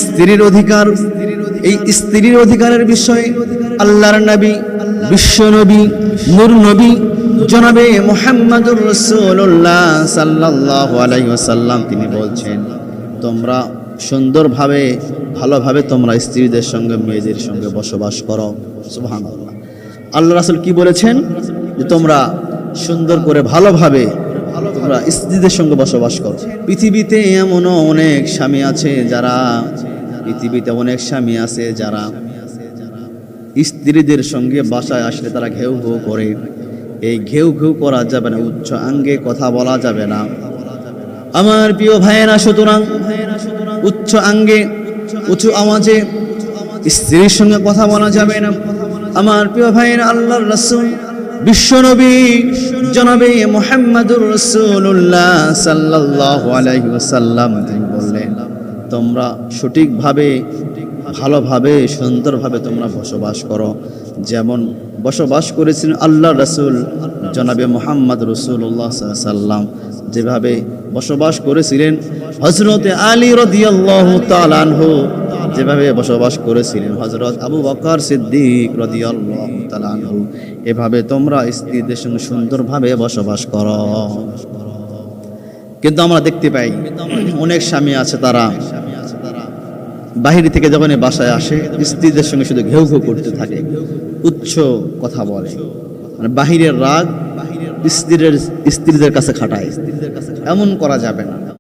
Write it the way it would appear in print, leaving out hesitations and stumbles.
স্ত্রীর অধিকার, এই স্ত্রীর অধিকারের বিষয়ে আল্লাহর নবী, বিশ্ব নবী, নূর নবী জনাবে মুহাম্মদুর রাসূলুল্লাহ সাল্লাল্লাহু আলাইহি ওয়াসাল্লাম তিনি বলছেন, তোমরা সুন্দরভাবে ভালোভাবে তোমরা স্ত্রীদের সঙ্গে মেয়েদের সঙ্গে বসবাস করো। সুবহানাল্লাহ। আল্লাহ রাসূল কি বলেছেন? যে তোমরা সুন্দর করে ভালোভাবে তোমরা স্ত্রীদের সঙ্গে বসবাস করো। পৃথিবীতে এমনও অনেক স্বামী আছে যারা স্ত্রীদের সঙ্গে বাসায় আসলে তারা ঘেউ ঘেউ করে। এই ঘেউ ঘেউ করা যাবে না, উচ্চ আঙ্গে কথা বলা যাবে না আমার প্রিয় ভাইয়েরা। সুতরাং উচ্চ আঙ্গে উঁচু আওয়াজে স্ত্রীর সঙ্গে কথা বলা যাবে না আমার প্রিয় ভাইয়েরা। আল্লাহর রাসূল বিশ্বনবী জনাবে মুহাম্মদুর রাসূলুল্লাহ সাল্লাল্লাহু আলাইহি ওয়াসাল্লাম তিনি বললেন, তোমরা সঠিকভাবে ভালোভাবে সুন্দরভাবে তোমরা বসবাস করো, যেমন বসবাস করেছিলেন আল্লাহর রাসূল জনাবে মুহাম্মদ রাসূলুল্লাহ সাল্লাল্লাহু আলাইহি ওয়াসাল্লাম, যেভাবে বসবাস করেছিলেন হযরত আলী রাদিয়াল্লাহু তাআলা আনহু, যেভাবে বসবাস করেছিলেন হযরত আবু বকর সিদ্দিক রাদিয়াল্লাহু তাআলা আনহু, এভাবে তোমরা স্ত্রীদের সঙ্গে সুন্দরভাবে বসবাস করো। কিন্তু আমরা দেখতে পাই অনেক স্বামী আছে তারা বাহির থেকে যখন বাসায় আসে স্ত্রীদের সঙ্গে শুধু ঘেউ ঘেউ করতে থাকে, উচ্চ কথা বলে, মানে বাহিরের রাগ স্ত্রীদের কাছে খাটায়। এমন করা যাবে না।